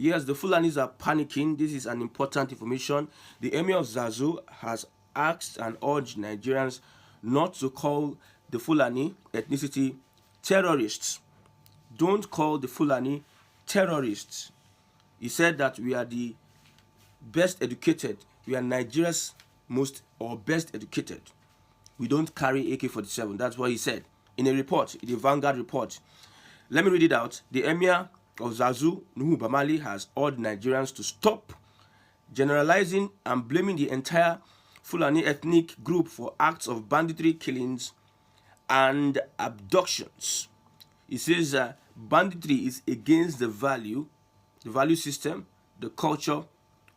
Yes, the Fulanis are panicking. This is an important information. The Emir of Zazu has asked and urged Nigerians not to call the Fulani ethnicity terrorists. Don't call the Fulani terrorists. He said that we are the best educated. We are Nigeria's most or best educated. We don't carry AK-47. That's what he said in a report, in the Vanguard report. Let me read it out. The Emir of Zazu, Nuhu Bamali, has urged Nigerians to stop generalizing and blaming the entire Fulani ethnic group for acts of banditry, killings, and abductions. He says banditry is against the value system, the culture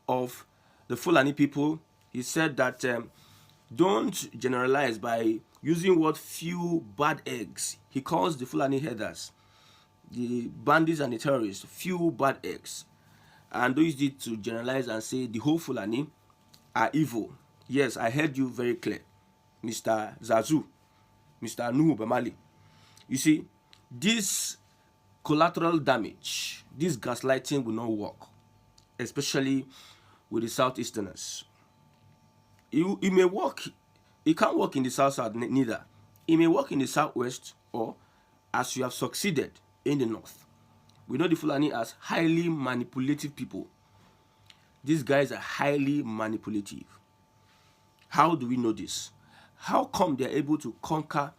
of the Fulani people. He said that don't generalize by using what few bad eggs. He calls the Fulani headers, the bandits and the terrorists, few bad eggs. And don't use it to generalize and say the whole Fulani are evil. Yes, I heard you very clear, Mr. Zazu, Mr. Nuhu Bamali. You see, this collateral damage, this gaslighting will not work, especially with the Southeasterners. It may work, it can't work in the South neither. It may work in the Southwest or as you have succeeded in the North. We know the Fulani as highly manipulative people. These guys are highly manipulative. How do we know this? How come they're able to conquer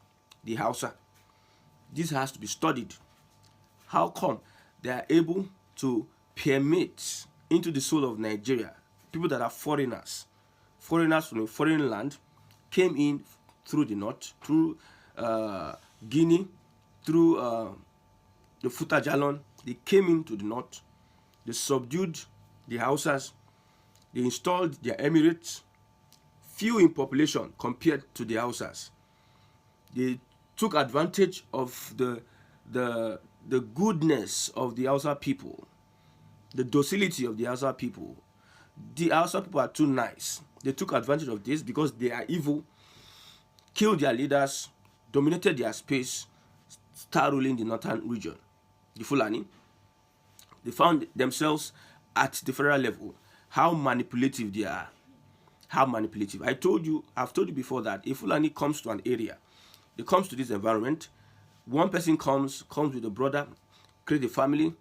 the Hausa? This has to be studied. How come they are able to permeate into the soul of Nigeria? People that are foreigners from a foreign land came in through the north, through Guinea, through the Futajalon. They came into the north, they subdued the Hausas, they installed their emirates, few in population compared to the Hausas. They took advantage of the goodness of the Hausa people, the docility of the Hausa people. The Hausa people are too nice. They took advantage of this because they are evil, killed their leaders, dominated their space, start ruling the northern region. The Fulani, they found themselves at the federal level. How manipulative they are. How manipulative. I've told you before that if Fulani comes to an area, they comes to this environment, one person comes with a brother, create a family,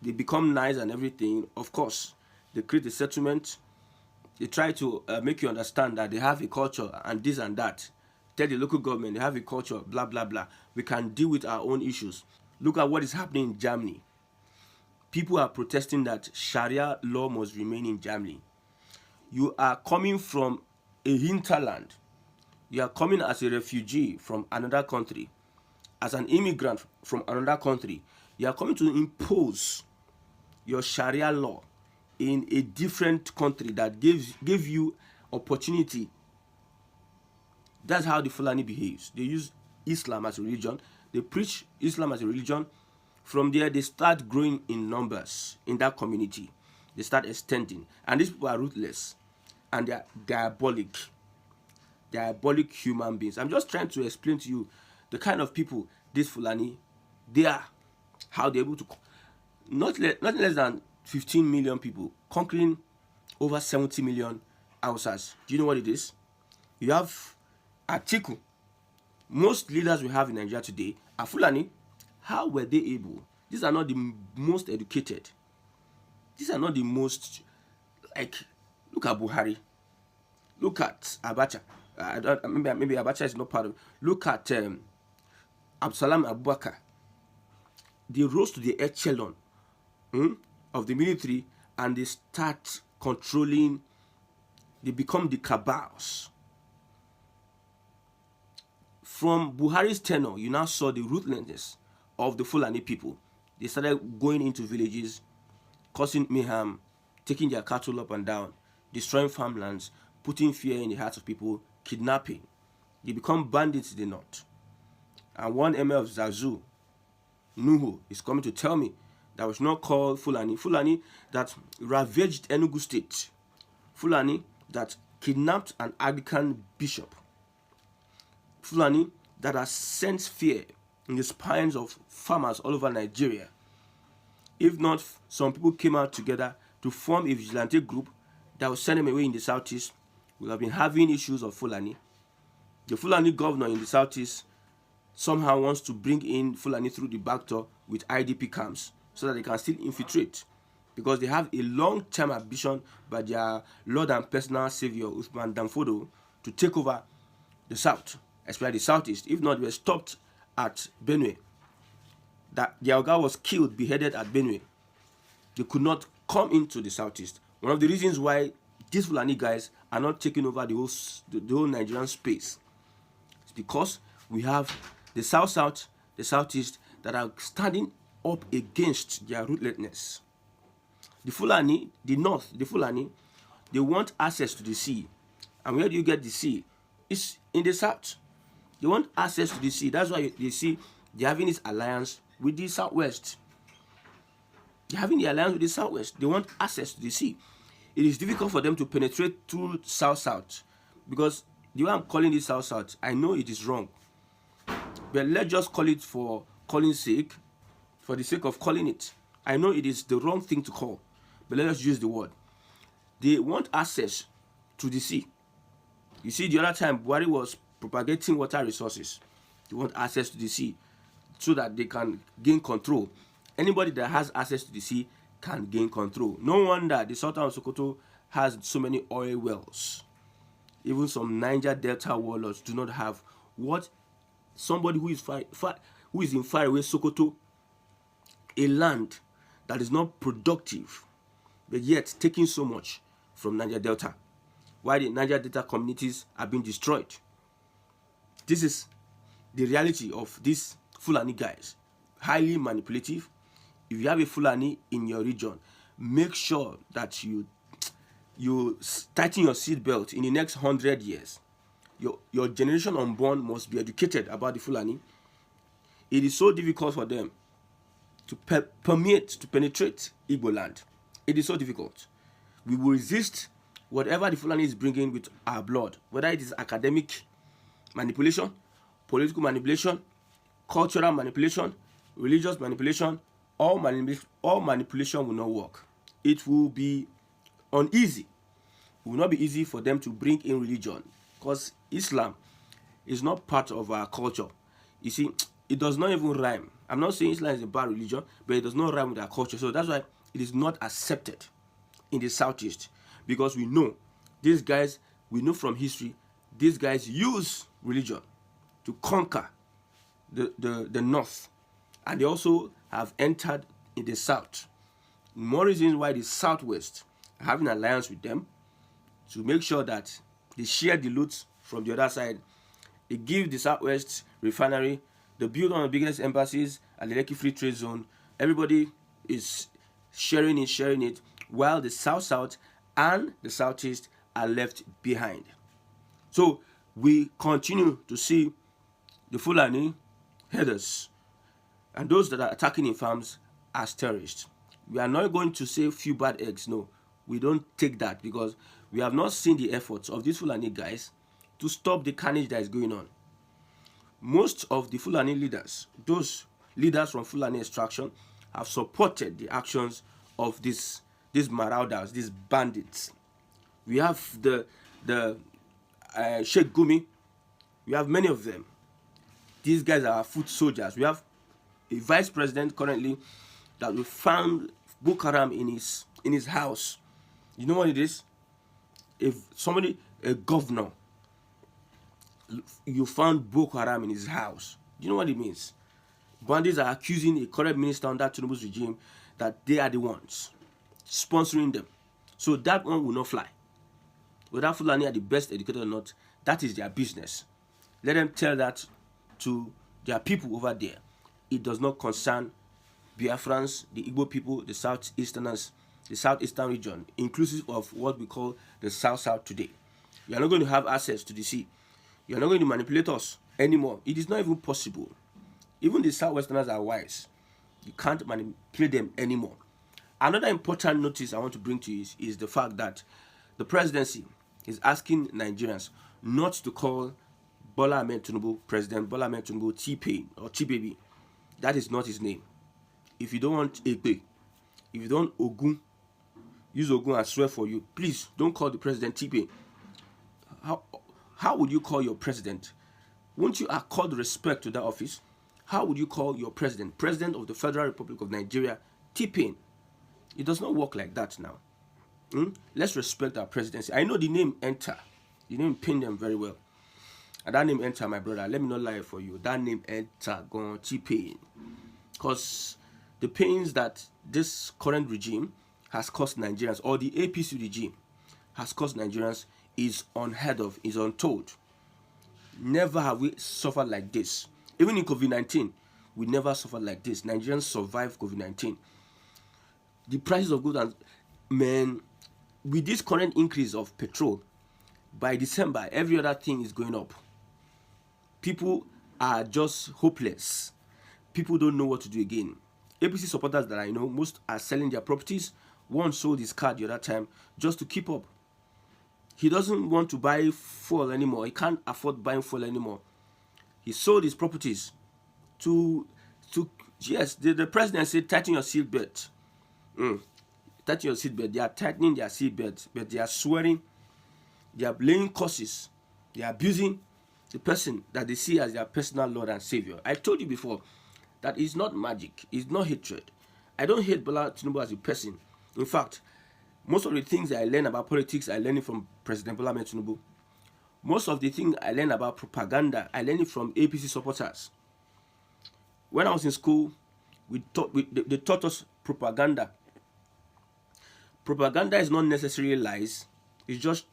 they become nice and everything. Of course, they create a settlement. They try to make you understand that they have a culture and this and that. Tell the local government they have a culture, blah, blah, blah. We can deal with our own issues. Look at what is happening in Germany. People are protesting that Sharia law must remain in Germany. You are coming from a hinterland. You are coming as a refugee from another country, as an immigrant from another country. You are coming to impose your Sharia law in a different country that gave you opportunity. That's how the Fulani behaves. They use Islam as a religion. They preach Islam as a religion. From there, they start growing in numbers in that community. They start extending. And these people are ruthless. And they are diabolic. Diabolic human beings. I'm just trying to explain to you the kind of people these Fulani, they are. How they're able to, not less than 15 million people, conquering over 70 million Hausas. Do you know what it is? You have Atiku. Most leaders we have in Nigeria today are Fulani. How were they able? These are not the most educated. These are not the most, like, look at Buhari. Look at Abacha. Maybe Abacha is not part of it. Look at Absalam Abubakar. They rose to the echelon of the military and they start controlling, they become the cabals. From Buhari's tenure, you now saw the ruthlessness of the Fulani people. They started going into villages, causing mayhem, taking their cattle up and down, destroying farmlands, putting fear in the hearts of people, kidnapping. They become bandits in the north. And one emir of Zazu, Nuhu, is coming to tell me that was not called Fulani. Fulani that ravaged Enugu State. Fulani that kidnapped an Anglican bishop. Fulani that has sent fear in the spines of farmers all over Nigeria. If not, some people came out together to form a vigilante group that will send them away in the southeast. We have been having issues of Fulani. The Fulani governor in the southeast somehow wants to bring in Fulani through the back door with IDP camps so that they can still infiltrate, because they have a long-term ambition by their Lord and personal savior Usman Danfodo to take over the south, especially the southeast. If not, they were stopped at Benue. That the Oga was killed, beheaded at Benue. They could not come into the southeast. One of the reasons why these Fulani guys are not taking over the whole Nigerian space is because we have the south, the southeast that are standing up against their ruthlessness. The Fulani, the north, the Fulani, they want access to the sea. And where do you get the sea? It's in the south. They want access to the sea. That's why you see they're having this alliance with the southwest. They're having the alliance with the southwest. They want access to the sea. It is difficult for them to penetrate through south because the way I'm calling this south, I know it is wrong. But let's just call it for calling's sake, for the sake of calling it. I know it is the wrong thing to call, but let us use the word. They want access to the sea. You see, the other time Buhari was propagating water resources. They want access to the sea so that they can gain control. Anybody that has access to the sea can gain control. No wonder the Sultan of Sokoto has so many oil wells. Even some Niger Delta warlords do not have what somebody who is in faraway Sokoto, a land that is not productive, but yet taking so much from Niger Delta. Why the Niger Delta communities are being destroyed. This is the reality of these Fulani guys. Highly manipulative. If you have a Fulani in your region, make sure that you tighten your seatbelt. In the next 100 years. Your generation unborn must be educated about the Fulani. It is so difficult for them to penetrate Igbo land. It is so difficult. We will resist whatever the Fulani is bringing with our blood, whether it is academic manipulation, political manipulation, cultural manipulation, religious manipulation. All manipulation will not work. It will be uneasy. It will not be easy for them to bring in religion, because Islam is not part of our culture. You see, it does not even rhyme. I'm not saying Islam is a bad religion, but it does not rhyme with our culture. So that's why it is not accepted in the southeast, because we know these guys, we know from history, these guys use religion to conquer the north, and they also have entered in the south. More reasons why the southwest are having an alliance with them to make sure that they share the loot from the other side. They give the southwest refinery, they build one of the biggest embassies at the Lekki Free Trade Zone. Everybody is sharing it, while the south and the southeast are left behind. So we continue to see the Fulani headers and those that are attacking in farms as terrorists. We are not going to say few bad eggs. No, we don't take that, because we have not seen the efforts of these Fulani guys to stop the carnage that is going on. Most of the Fulani leaders, those leaders from Fulani extraction, have supported the actions of these marauders, these bandits. We have the Sheikh Gumi. We have many of them. These guys are foot soldiers. We have a vice president currently that we found Boko Haram in his house. You know what it is? If somebody, a governor, you found Boko Haram in his house, do you know what it means? Bandits are accusing a current minister under Tinubu's regime that they are the ones sponsoring them. So that one will not fly. Whether Fulani are the best educated or not, that is their business. Let them tell that to their people over there. It does not concern Biafrans, the Igbo people, the southeasterners, the southeastern region, inclusive of what we call the south today. You are not going to have access to the sea. You are not going to manipulate us anymore. It is not even possible. Even the southwesterners are wise. You can't manipulate them anymore. Another important notice I want to bring to you is the fact that the presidency is asking Nigerians not to call Bola Ahmed Tinubu, President Bola Ahmed Tinubu, T-Pain or T-Baby. That is not his name. If you don't want Egbe, If you don't Ogun, use Ogun and swear for you. Please don't call the president T-Pain. How would you call your president? Won't you accord respect to that office? How would you call your president, President of the Federal Republic of Nigeria, T-Pain? It does not work like that now. Let's respect our presidency. I know the name enter. The name pain them very well. And that name enter, my brother. Let me not lie for you. That name enter, gone T-Pain. Because the pains that this current regime has caused Nigerians, or the APC regime has caused Nigerians, is unheard of, is untold. Never have we suffered like this. Even in COVID-19, we never suffered like this. Nigerians survived COVID-19. The prices of goods, and man, with this current increase of petrol, by December, every other thing is going up. People are just hopeless. People don't know what to do again. APC supporters that I know, most are selling their properties. One sold his car the other time just to keep up. He doesn't want to buy fuel anymore. He can't afford buying fuel anymore. He sold his properties to yes, the president said, tighten your seatbelt. Tighten your seatbelt. They are tightening their seatbelt, but they are swearing, they are laying curses, they are abusing the person that they see as their personal Lord and Savior. I told you before that it's not magic, it's not hatred. I don't hate Bola Tinubu as a person. In fact, most of the things I learn about politics, I learn it from President Bola Tinubu. Most of the things I learn about propaganda, I learn it from APC supporters. When I was in school, they taught us propaganda. Propaganda is not necessarily lies. It's just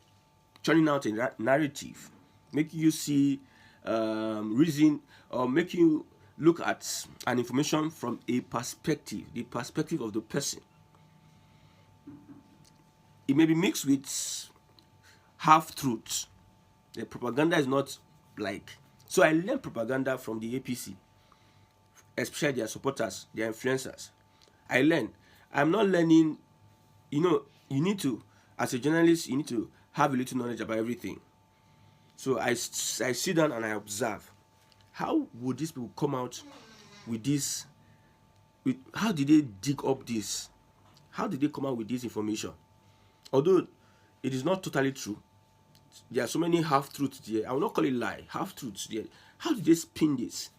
churning out a narrative, making you see reason, or making you look at an information from a perspective, the perspective of the person. It may be mixed with half-truths. The propaganda is not like... So I learned propaganda from the APC, especially their supporters, their influencers. I learned. I'm not learning... you need to, as a journalist, you need to have a little knowledge about everything. So I sit down and I observe. How would these people come out with this? How did they dig up this? How did they come out with this information? Although it is not totally true, there are so many half-truths there. I will not call it lie, half-truths there. How did they spin this?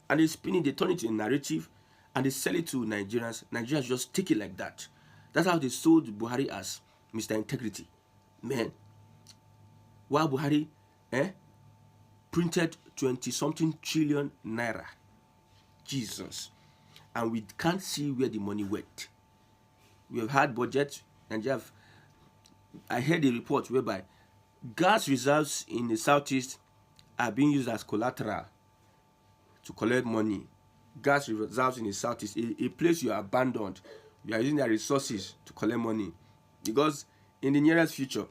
And they spin it, they turn it into a narrative, and they sell it to Nigerians. Nigerians just take it like that. That's how they sold Buhari as Mr. Integrity. Man, while Buhari printed 20-something trillion naira. Jesus. And we can't see where the money went. We have had budget, and I heard a report whereby gas reserves in the southeast are being used as collateral to collect money. Gas reserves in the southeast, a place you are abandoned, we are using their resources to collect money. Because in the nearest future,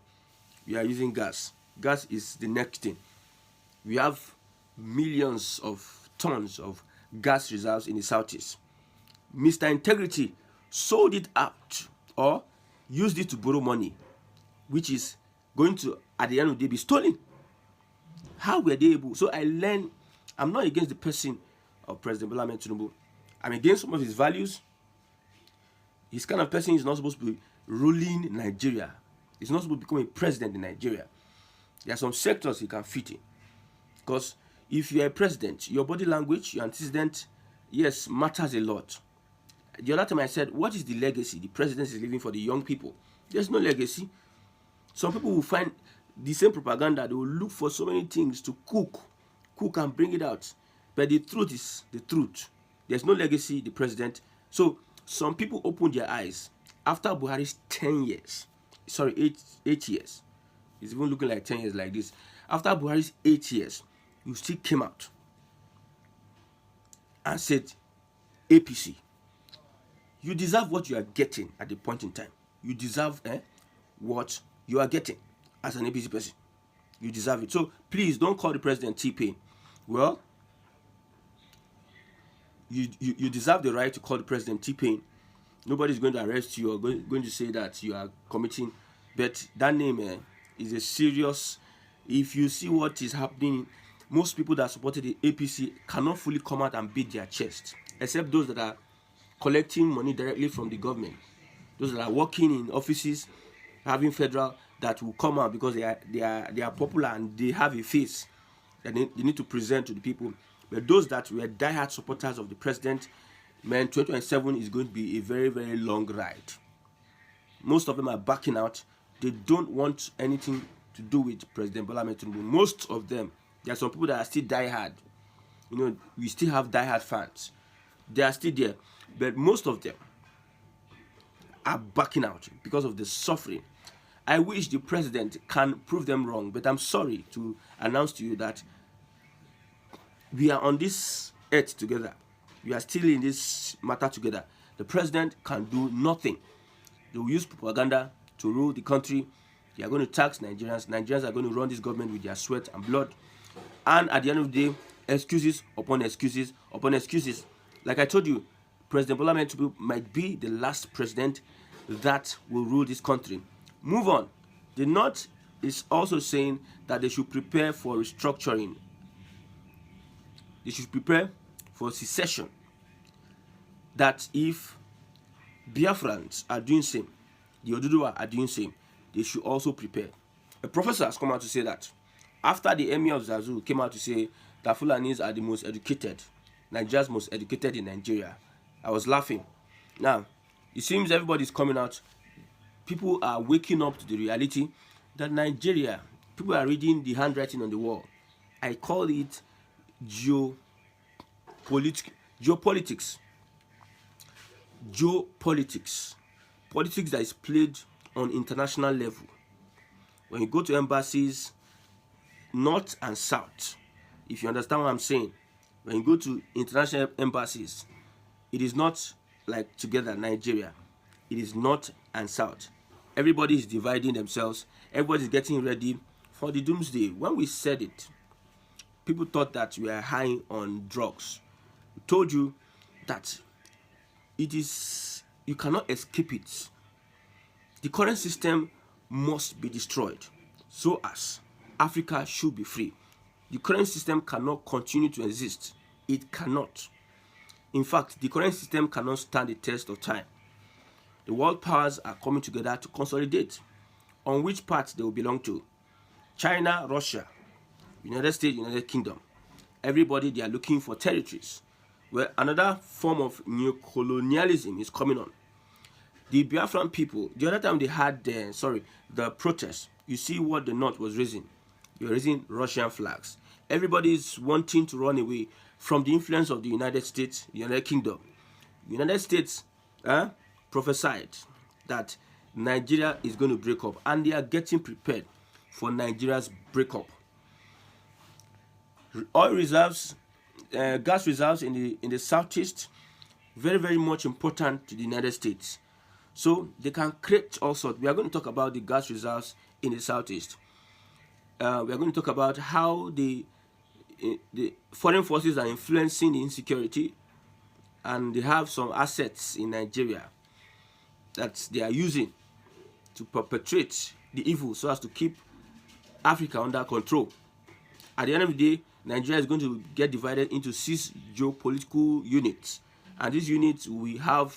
we are using gas. Gas is the next thing. We have millions of tons of gas reserves in the southeast. Mr. Integrity sold it out or used it to borrow money, which is going to, at the end of the day, be stolen. How were they able? So I learned, I'm not against the person of President Bola Tinubu. I'm against some of his values. His kind of person is not supposed to be ruling Nigeria. He's not supposed to become a president in Nigeria. There are some sectors he can fit in. Because if you're a president, your body language, your antecedent, yes, matters a lot. The other time I said, what is the legacy the president is leaving for the young people? There's no legacy. Some people will find the same propaganda. They will look for so many things to cook and bring it out. But the truth is the truth. There's no legacy, the president. So some people opened their eyes after Buhari's 8 years. It's even looking like 10 years like this. After Buhari's 8 years, you still came out and said, APC, you deserve what you are getting at the point in time. You deserve what you are getting as an APC person. You deserve it. So please don't call the president T-Pain. Well, you deserve the right to call the president T-Pain. Nobody's going to arrest you or going to say that you are committing. But that name is a serious... If you see what is happening, most people that supported the APC cannot fully come out and beat their chest, except those that are collecting money directly from the government. those that are working in offices, having federal, that will come out because they are popular and they have a face that they need to present to the people. But those that were diehard supporters of the president, man, 2027 is going to be a very, very long ride. Most of them are backing out. They don't want anything to do with President Bola Ahmed Tinubu. Most of them. There are some people that are still diehard. You know, we still have diehard fans. They are still there. But most of them are backing out because of the suffering. I wish the president can prove them wrong, but I'm sorry to announce to you that we are on this earth together. We are still in this matter together. The president can do nothing. They will use propaganda to rule the country. They are going to tax Nigerians. Nigerians are going to run this government with their sweat and blood. And at the end of the day, excuses upon excuses upon excuses. Like I told you, President Bola Ahmed Tinubu might be the last president that will rule this country. Move on. The North is also saying that they should prepare for restructuring. They should prepare for secession. That if Biafrans are doing same, the Oduduwa are doing same, they should also prepare. A professor has come out to say that after the emir of Zazu came out to say that Fulanis are the most educated, Nigeria's most educated in Nigeria, I was laughing. Now, it seems everybody's coming out. People are waking up to the reality that Nigeria, people are reading the handwriting on the wall. I call it geopolitics. Geopolitics. Politics that is played on international level. When you go to embassies, north and south, if you understand what I'm saying, when you go to international embassies, it is not like together Nigeria. It is north and south. Everybody is dividing themselves. Everybody is getting ready for the doomsday. When we said it, people thought that we are high on drugs. We told you that it is, you cannot escape it. The current system must be destroyed so as Africa should be free. The current system cannot continue to exist. It cannot. In fact, the current system cannot stand the test of time. The world powers are coming together to consolidate on which part they will belong to. China, Russia, United States, United Kingdom. Everybody, they are looking for territories. Where another form of neocolonialism is coming on. The Biafran people, the other time they had the protests, you see what the North was raising. They were raising Russian flags. Everybody is wanting to run away from the influence of the United States, United Kingdom. United States prophesied that Nigeria is going to break up, and they are getting prepared for Nigeria's breakup. Oil reserves, gas reserves in the southeast, very, very much important to the United States. So they can create all sorts. We are going to talk about the gas reserves in the southeast. We are going to talk about how the foreign forces are influencing the insecurity, and they have some assets in Nigeria that they are using to perpetrate the evil so as to keep Africa under control. At the end of the day, Nigeria is going to get divided into 6 geopolitical units, and these units will have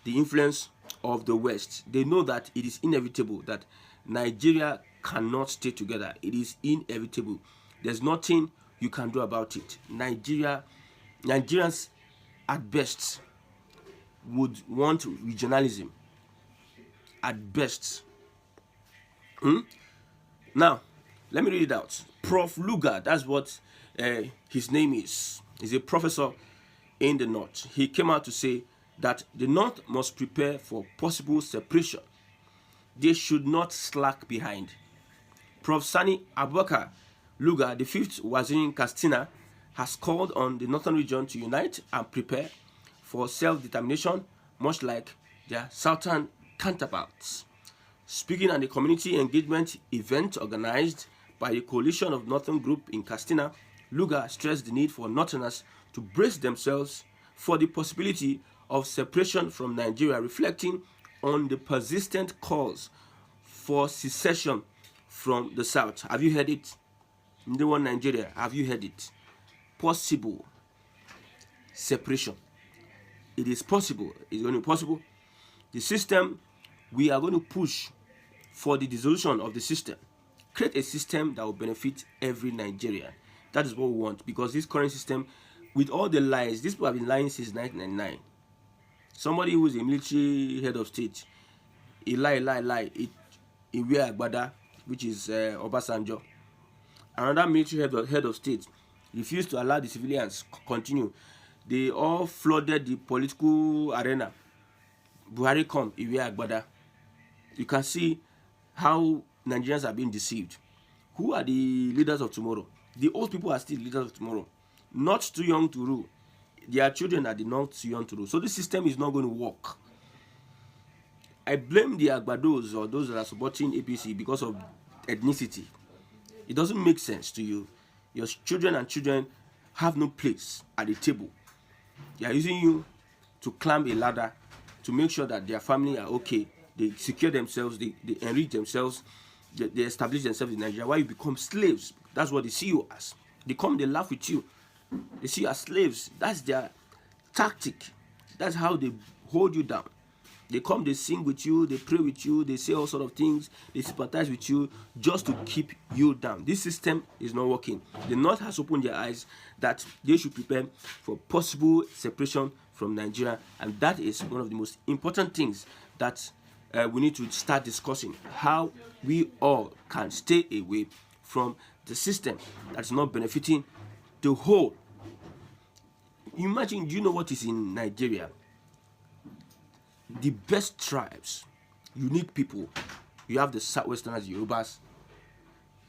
the influence of the West. They know that it is inevitable that Nigeria cannot stay together. It is inevitable. There's nothing you can do about it. Nigerians at best would want regionalism. At best. Now, let me read it out. Prof. Luga, that's what his name is. He's a professor in the North. He came out to say that the North must prepare for possible separation. They should not slack behind. Prof. Sani Abubakar Luga, the 5th Waziri Katsina, has called on the northern region to unite and prepare for self-determination, much like their southern counterparts. Speaking at a community engagement event organized by the Coalition of Northern Group in Katsina, Luga stressed the need for Northerners to brace themselves for the possibility of separation from Nigeria, reflecting on the persistent calls for secession from the south. Have you heard it? The one Nigeria, have you heard it? Possible separation. It is possible. It's going to be possible. The system we are going to push for the dissolution of the system. Create a system that will benefit every Nigerian. That is what we want, because this current system, with all the lies, these people have been lying since 1999. Somebody who is a military head of state, he lie. He wear agbada, which is Obasanjo. Another military head of state refused to allow the civilians continue. They all flooded the political arena. Buhari come, he wear agbada. You can see how Nigerians are being deceived. Who are the leaders of tomorrow? The old people are still leaders of tomorrow. Not too young to rule. Their children are not too young to rule. So this system is not going to work. I blame the Agbados or those that are supporting APC because of ethnicity. It doesn't make sense to you. Your children and children have no place at the table. They are using you to climb a ladder to make sure that their family are okay. They secure themselves, they enrich themselves, they establish themselves in Nigeria. While you become slaves, that's what they see you as. They come, they laugh with you. They see you as slaves. That's their tactic. That's how they hold you down. They come, they sing with you, they pray with you, they say all sort of things, they sympathize with you just to keep you down. This system is not working. The North has opened their eyes that they should prepare for possible separation from Nigeria, and that is one of the most important things that we need to start discussing, how we all can stay away from the system that's not benefiting the whole. Imagine, do you know what is in Nigeria? The best tribes, unique people. You have the Southwesterners, Yorubas.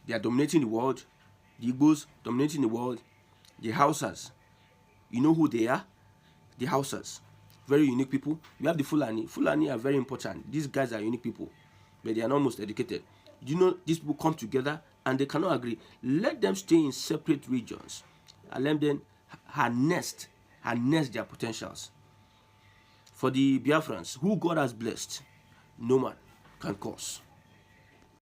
They are dominating the world. The Igbos dominating the world. The Hausas. You know who they are? The Hausas. Very unique people. You have the Fulani. Fulani are very important. These guys are unique people, but they are not most educated. You know, these people come together and they cannot agree. Let them stay in separate regions and let them harness their potentials. For the Biafrans, who God has blessed, no man can curse.